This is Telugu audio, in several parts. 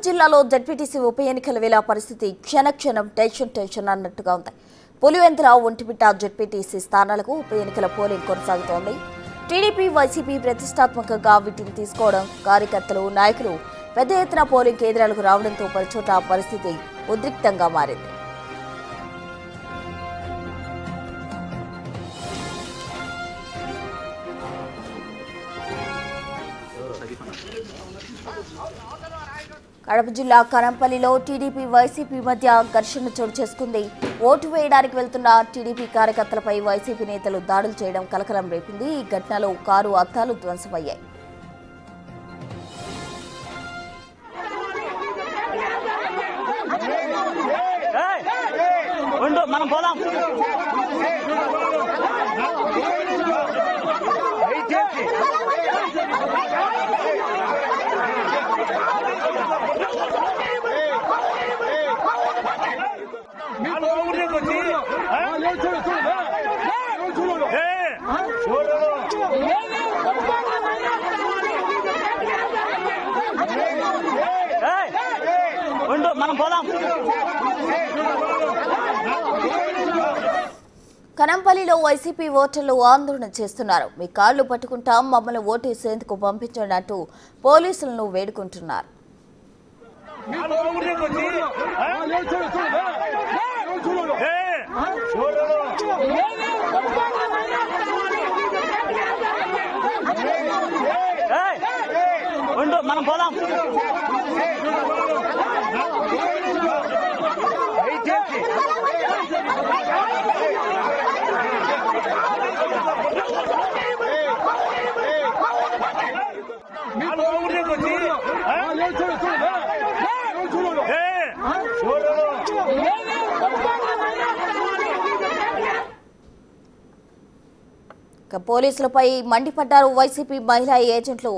జిల్లాలో జెడ్పీటీసీ ఉప ఎన్నికల వేళ పరిస్థితి క్షణక్షణం టెన్షన్ అన్నట్టుగా ఉంది. పులివెందుల ఒంటిమిట్ట జెడ్పీటీసీ స్థానాలకు ఉప ఎన్నికల పోలింగ్ కొనసాగుతోంది. టీడీపీ వైసీపీ ప్రతిష్టాత్మకంగా వీటిని తీసుకోవడం, కార్యకర్తలు నాయకులు పెద్ద ఎత్తున పోలింగ్ కేంద్రాలకు రావడంతో పలుచోట పరిస్థితి ఉద్రిక్తంగా మారింది. కడప జిల్లా కనంపల్లిలో టీడీపీ వైసీపీ మధ్య ఘర్షణ చోటు చేసుకుంది. ఓటు వేయడానికి వెళ్తున్న టీడీపీ కార్యకర్తలపై వైసీపీ నేతలు దాడులు చేయడం కలకలం రేపింది. ఈ ఘటనలో కారు అద్దాలు ధ్వంసమయ్యాయి. కనంపల్లిలో వైసీపీ ఓటర్లు ఆందోళన చేస్తున్నారు. మీ కాళ్లు పట్టుకుంటాం, మమ్మల్ని ఓటేసేందుకు పంపించండి అంటూ పోలీసులను వేడుకుంటున్నారు. పోలీసులపై మండిపడ్డారు వైసీపీ మహిళా ఏజెంట్లు.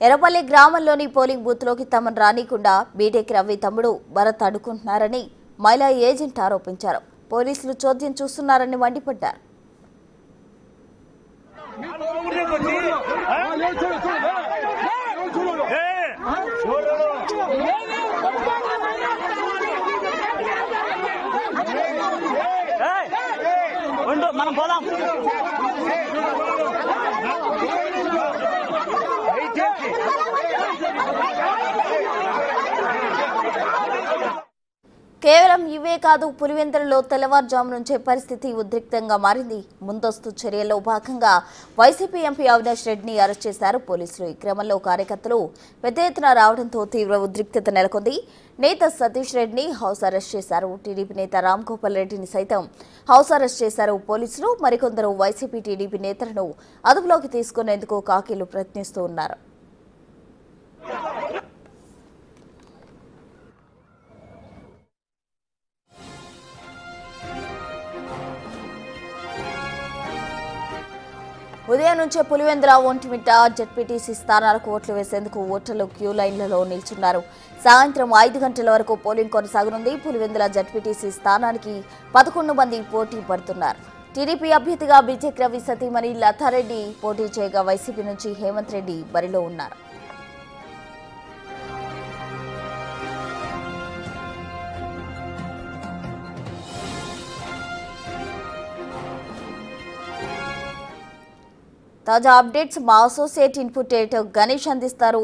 ఎర్రపల్లి గ్రామంలోని పోలింగ్ బూత్ లోకి తమను రానికుండా బీటెక్ రవి తమ్ముడు భరత్ అడ్డుకుంటున్నారని మహిళా ఏజెంట్ ఆరోపించారు. పోలీసులు చోద్యం చూస్తున్నారని మండిపడ్డారు. కేవలం ఇవే కాదు, పులివెందులలో తెల్లవారుజాము నుంచే పరిస్థితి ఉద్రిక్తంగా మారింది. ముందస్తు చర్యల్లో భాగంగా వైసీపీ ఎంపీ అవినాష్ రెడ్డిని అరెస్ట్ చేశారు పోలీసులు. ఈ క్రమంలో కార్యకర్తలు పెద్ద ఎత్తున రావడంతో తీవ్ర ఉద్రిక్తత నెలకొంది. నేత సతీష్ రెడ్డిని హౌస్ అరెస్ట్ చేశారు. టీడీపీ నేత రామ్ గోపాల్ రెడ్డిని సైతం హౌస్ అరెస్ట్ చేశారు పోలీసులు. మరికొందరు వైసీపీ టీడీపీ నేతలను అదుపులోకి తీసుకునేందుకు కాకీలు ప్రయత్నిస్తూ ఉన్నారు. ఉదయం నుంచే పులివెందుల ఒంటిమిట్ట జెడ్పీటీసీ స్థానాలకు ఓట్లు వేసేందుకు ఓటర్లు క్యూ లైన్లలో నిల్చున్నారు. సాయంత్రం 5 గంటల వరకు పోలింగ్ కొనసాగనుంది. పులివెందుల జెడ్పీటీసీ స్థానానికి 11 మంది పోటీ పడుతున్నారు. టీడీపీ అభ్యర్థిగా బీటెక్ రవి సతీమణి లతారెడ్డి పోటీ చేయగా వైసీపీ నుంచి హేమంత్ రెడ్డి బరిలో ఉన్నారు. తాజా అప్డేట్స్ మా అసోసియేట్ ఇన్పుట్ ఎడిటర్ గణేష్ అందిస్తారు.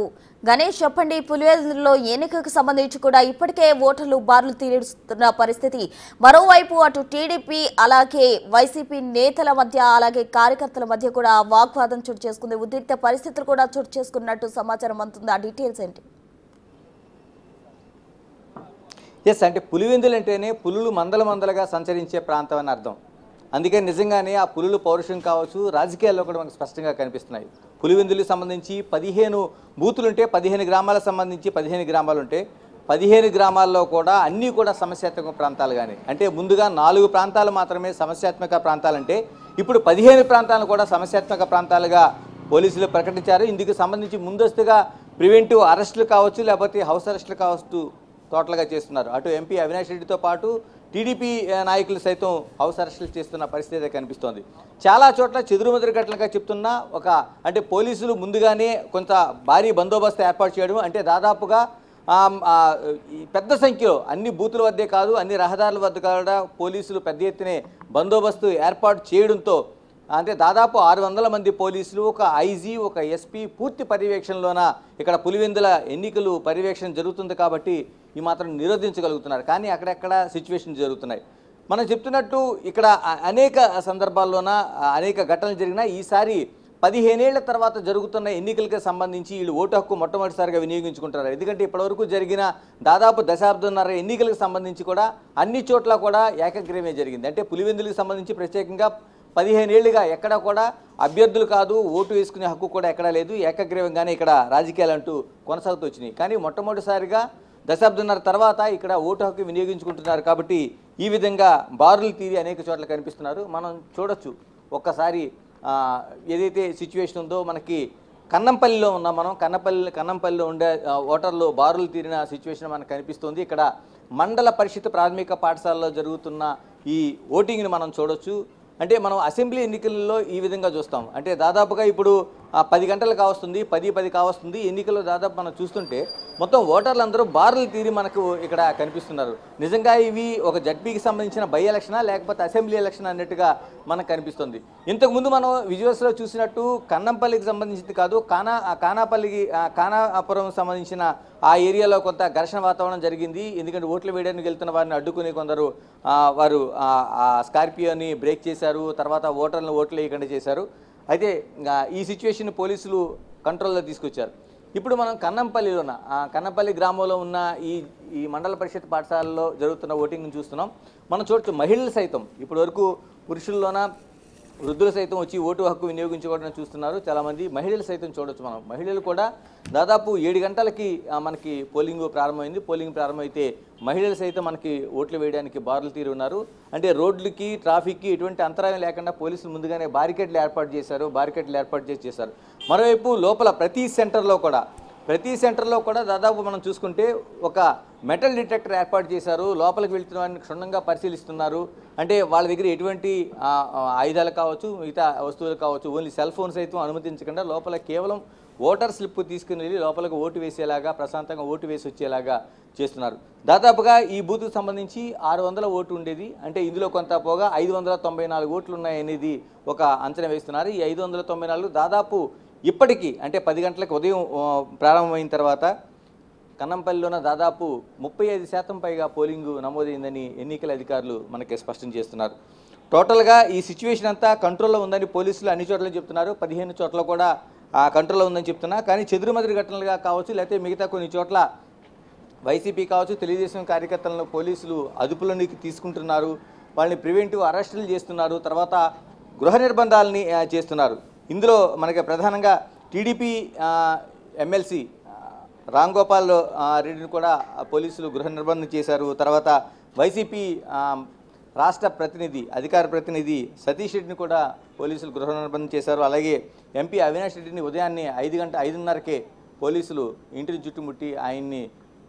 గణేష్, చెప్పండి, పులివెందులలో ఎన్నికకు సంబంధించి కూడా ఇప్పటికే ఓటర్లు బారులు తీరుస్తున్న పరిస్థితి. మరోవైపు అటు టీడీపీ అలాగే వైసీపీ నేతల మధ్య అలాగే కార్యకర్తల మధ్య కూడా వాగ్వాదం చోటు చేసుకుంది. ఉద్రిక్త పరిస్థితులు కూడా చోటు చేసుకున్నట్టు సమాచారం అందుతుంది. ఆ డీటెయిల్స్ ఏంటి? అంటే పులివెందులు అంటేనే పులులు మందలుగా సంచరించే ప్రాంతం అని అర్థం. అందుకే నిజంగానే ఆ పులులు పౌరుషం కావచ్చు, రాజకీయాల్లో కూడా మనకు స్పష్టంగా కనిపిస్తున్నాయి. పులివెందులకు సంబంధించి 15 బూతులుంటే 15 గ్రామాలకు సంబంధించి 15 గ్రామాలు ఉంటే 15 గ్రామాల్లో కూడా అన్నీ కూడా సమస్యాత్మక ప్రాంతాలు. కానీ అంటే ముందుగా 4 ప్రాంతాలు మాత్రమే సమస్యాత్మక ప్రాంతాలంటే ఇప్పుడు 15 ప్రాంతాలను కూడా సమస్యాత్మక ప్రాంతాలుగా పోలీసులు ప్రకటించారు. ఇందుకు సంబంధించి ముందస్తుగా ప్రివెంటివ్ అరెస్టులు కావచ్చు, లేకపోతే హౌస్ అరెస్టులు కావచ్చు టోటల్గా చేస్తున్నారు. అటు ఎంపీ అవినాష్ రెడ్డితో పాటు టీడీపీ నాయకులు సైతం హౌస్ అరెస్టులు చేస్తున్న పరిస్థితి కనిపిస్తోంది. చాలా చోట్ల చెదురుమదురు ఘటనగా చెప్తున్నా అంటే పోలీసులు ముందుగానే కొంత భారీ బందోబస్తు ఏర్పాటు చేయడం, అంటే దాదాపుగా ఈ పెద్ద సంఖ్యలో అన్ని బూతుల వద్దే కాదు, అన్ని రహదారుల వద్ద కూడా పోలీసులు పెద్ద ఎత్తునే బందోబస్తు ఏర్పాటు చేయడంతో అంటే దాదాపు 600 మంది పోలీసులు, ఒక ఐజీ, ఒక ఎస్పీ పూర్తి పర్యవేక్షణలోన ఇక్కడ పులివెందుల ఎన్నికలు పర్యవేక్షణ జరుగుతుంది కాబట్టి ఈ మాత్రం నిరోధించగలుగుతున్నారు. కానీ అక్కడెక్కడ సిచ్యువేషన్ జరుగుతున్నాయి. మనం చెప్తున్నట్టు ఇక్కడ అనేక సందర్భాల్లోన అనేక ఘటనలు జరిగినా ఈసారి 15 ఏళ్ల తర్వాత జరుగుతున్న ఎన్నికలకు సంబంధించి వీళ్ళు ఓటు హక్కు మొట్టమొదటిసారిగా వినియోగించుకుంటారు. ఎందుకంటే ఇప్పటివరకు జరిగిన దాదాపు దశాబ్దంన్నర ఎన్నికలకు సంబంధించి కూడా అన్ని చోట్ల కూడా ఏకగ్రీవమే జరిగింది. అంటే పులివెందులకు సంబంధించి ప్రత్యేకంగా 15 ఏళ్లుగా ఎక్కడ కూడా అభ్యర్థులు కాదు, ఓటు వేసుకునే హక్కు కూడా ఎక్కడా లేదు. ఏకగ్రీవంగానే ఇక్కడ రాజకీయాలు అంటూ కొనసాగుతూ వచ్చినాయి. కానీ మొట్టమొదటిసారిగా దశాబ్దంన్నర తర్వాత ఇక్కడ ఓటు హక్కు వినియోగించుకుంటున్నారు కాబట్టి ఈ విధంగా బారులు తీరి అనేక చోట్ల కనిపిస్తున్నారు. మనం చూడొచ్చు ఒక్కసారి ఏదైతే సిచ్యువేషన్ ఉందో మనకి కన్నంపల్లిలో ఉన్నాం. మనం కన్నంపల్లిలో ఉండే ఓటర్లు బారులు తీరిన సిచ్యువేషన్ మనకు కనిపిస్తుంది. ఇక్కడ మండల పరిషత్ ప్రాథమిక పాఠశాలలో జరుగుతున్న ఈ ఓటింగ్ని మనం చూడొచ్చు. అంటే మనం అసెంబ్లీ ఎన్నికల్లో ఈ విధంగా చూస్తాం. అంటే దాదాపుగా ఇప్పుడు 10 గంటలు కావస్తుంది, 10 కావస్తుంది. ఎన్నికల్లో దాదాపు మనం చూస్తుంటే మొత్తం ఓటర్లు అందరూ బారులు తీరి మనకు ఇక్కడ కనిపిస్తున్నారు. నిజంగా ఇవి ఒక జడ్పీకి సంబంధించిన బై ఎలక్షనా లేకపోతే అసెంబ్లీ ఎలక్షన్ అన్నట్టుగా మనకు కనిపిస్తుంది. ఇంతకుముందు మనం విజువల్స్లో చూసినట్టు కన్నంపల్లికి సంబంధించింది కాదు, కానాపురం సంబంధించిన ఆ ఏరియాలో కొంత ఘర్షణ వాతావరణం జరిగింది. ఎందుకంటే ఓట్లు వేయడానికి వెళ్తున్న వారిని అడ్డుకుని కొందరు వారు స్కార్పియోని బ్రేక్ చేశారు. తర్వాత ఓటర్లను ఓట్లు వేయకుండా చేశారు. అయితే ఈ సిచ్యువేషన్ పోలీసులు కంట్రోల్లో తీసుకొచ్చారు. ఇప్పుడు మనం కన్నంపల్లి గ్రామంలో ఉన్న ఈ మండల పరిషత్ పాఠశాలలో జరుగుతున్న ఓటింగ్ని చూస్తున్నాం. మనం చూడొచ్చు మహిళలు సైతం ఇప్పటి వరకు పురుషుల్లోన వృద్ధులు సైతం వచ్చి ఓటు హక్కు వినియోగించుకోవడం చూస్తున్నారు. చాలామంది మహిళలు సైతం చూడొచ్చు. మనం మహిళలు కూడా దాదాపు 7 గంటలకి మనకి పోలింగ్ ప్రారంభమైంది. పోలింగ్ ప్రారంభమైతే మహిళలు సైతం మనకి ఓట్లు వేయడానికి బారులు తీరి ఉన్నారు. అంటే రోడ్లకి ట్రాఫిక్కి ఎటువంటి అంతరాయం లేకుండా పోలీసులు ముందుగానే బారికేడ్లు ఏర్పాటు చేశారు. మరోవైపు లోపల ప్రతి సెంటర్లో కూడా దాదాపు మనం చూసుకుంటే ఒక మెటల్ డిటెక్టర్ ఏర్పాటు చేశారు. లోపలికి వెళ్తున్న వారిని క్షుణ్ణంగా పరిశీలిస్తున్నారు. అంటే వాళ్ళ దగ్గర ఎటువంటి ఆయుధాలు కావచ్చు, మిగతా వస్తువులు కావచ్చు, ఓన్లీ సెల్ ఫోన్స్ అయితే అనుమతించకుండా లోపల కేవలం ఓటర్ స్లిప్ తీసుకుని వెళ్ళి లోపలికి ఓటు వేసేలాగా, ప్రశాంతంగా ఓటు వేసి వచ్చేలాగా చేస్తున్నారు. దాదాపుగా ఈ బూత్కు సంబంధించి 600 ఓటు ఉండేది. అంటే ఇందులో కొంత పోగా 594 ఓట్లు ఉన్నాయనేది ఒక అంచనా వేస్తున్నారు. ఈ 594 దాదాపు ఇప్పటికీ అంటే 10 గంటలకు ఉదయం ప్రారంభమైన తర్వాత కన్నంపల్లిలోన దాదాపు 35% పైగా పోలింగు నమోదైందని ఎన్నికల అధికారులు మనకి స్పష్టం చేస్తున్నారు. టోటల్గా ఈ సిచ్యువేషన్ అంతా కంట్రోల్లో ఉందని పోలీసులు అన్ని చోట్ల చెప్తున్నారు. 15 చోట్ల కూడా కంట్రోల్లో ఉందని చెప్తున్నా. కానీ చెదురుమదురు ఘటనలుగా కావచ్చు, లేకపోతే మిగతా కొన్ని చోట్ల వైసీపీ కావచ్చు, తెలుగుదేశం కార్యకర్తలను పోలీసులు అదుపులోనికి తీసుకుంటున్నారు. వాళ్ళని ప్రివెంటివ్ అరెస్టులు చేస్తున్నారు. తర్వాత గృహ నిర్బంధాలని చేస్తున్నారు. ఇందులో మనకి ప్రధానంగా టీడీపీ ఎమ్మెల్సీ రామ్ గోపాల్ రెడ్డిని కూడా పోలీసులు గృహ నిర్బంధం చేశారు. తర్వాత వైసీపీ రాష్ట్ర ప్రతినిధి, అధికార ప్రతినిధి సతీష్ రెడ్డిని కూడా పోలీసులు గృహ నిర్బంధం చేశారు. అలాగే ఎంపీ అవినాష్ రెడ్డిని ఉదయాన్నే 5:30కే పోలీసులు ఇంటిని చుట్టుముట్టి ఆయన్ని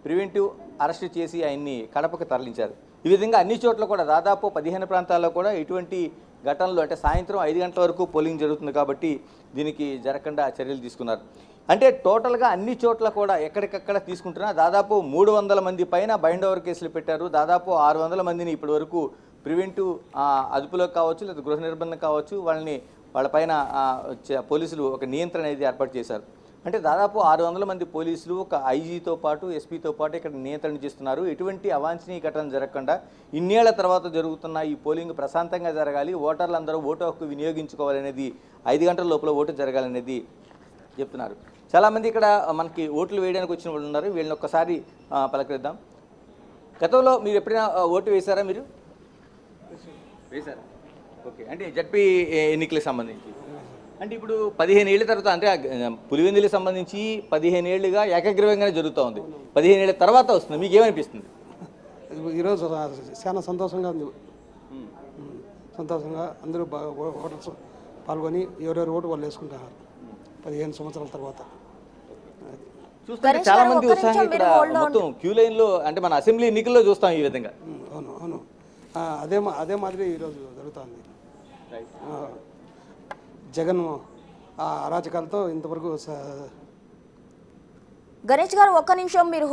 ప్రివెంటివ్ అరెస్ట్ చేసి ఆయన్ని కడపకు తరలించారు. ఈ విధంగా అన్ని చోట్ల కూడా దాదాపు 15 ప్రాంతాల్లో కూడా ఇటువంటి ఘటనలు అంటే సాయంత్రం 5 గంటల వరకు పోలింగ్ జరుగుతుంది కాబట్టి దీనికి జరగకుండా చర్యలు తీసుకున్నారు. అంటే టోటల్గా అన్ని చోట్ల కూడా ఎక్కడికక్కడ తీసుకుంటున్నా దాదాపు 300 మంది పైన బైండ్ ఓవర్ కేసులు పెట్టారు. దాదాపు 600 మందిని ఇప్పటి వరకు ప్రివెంటివ్ అదుపులోకి కావచ్చు, లేదా గృహ నిర్బంధం కావచ్చు, వాళ్ళపైన పోలీసులు ఒక నియంత్రణ అనేది ఏర్పాటు చేశారు. అంటే దాదాపు 600 మంది పోలీసులు, ఒక ఐజీతో పాటు ఎస్పీతో పాటు ఇక్కడ నియంత్రణ చేస్తున్నారు. ఎటువంటి అవాంఛనీయ ఘటన జరగకుండా ఇన్నేళ్ల తర్వాత జరుగుతున్న ఈ పోలింగ్ ప్రశాంతంగా జరగాలి, ఓటర్లందరూ ఓటు హక్కు వినియోగించుకోవాలనేది, 5 గంటల లోపల ఓటు జరగాలనేది చెప్తున్నారు. చాలామంది ఇక్కడ మనకి ఓట్లు వేయడానికి వచ్చిన వాళ్ళు ఉన్నారు. వీళ్ళని ఒక్కసారి పలకరిద్దాం. గతంలో మీరు ఎప్పుడైనా ఓటు వేశారా? మీరు వేశారా? ఓకే. అంటే జడ్పీ ఎన్నికలకు సంబంధించి అంటే ఇప్పుడు 15 ఏళ్ల తర్వాత అంటే పులివెందులకు సంబంధించి 15 ఏళ్లుగా ఏకగ్రీవంగానే జరుగుతూ ఉంది. 15 ఏళ్ల తర్వాత వస్తుంది. మీకు ఏమనిపిస్తుంది? ఈరోజు చాలా సంతోషంగా ఉంది. సంతోషంగా అందరూ ఓటర్స్ పాల్గొని ఎవరెవరు ఓటు వాళ్ళు వేసుకుంటున్నారు 15 సంవత్సరాల తర్వాత. చూస్తే చాలా మంది ఉత్సాహంగా ఇక్కడ మొత్తం క్యూ లైన్లో అంటే మన అసెంబ్లీ ఎన్నికల్లో చూస్తాం ఈ విధంగా. అవును అవును అదే మాదిరి ఈరోజు జరుగుతుంది. జగన్ అరాచకాలతో ఇంతవరకు గణేష్ గారు ఒక్క నిమిషం మీరు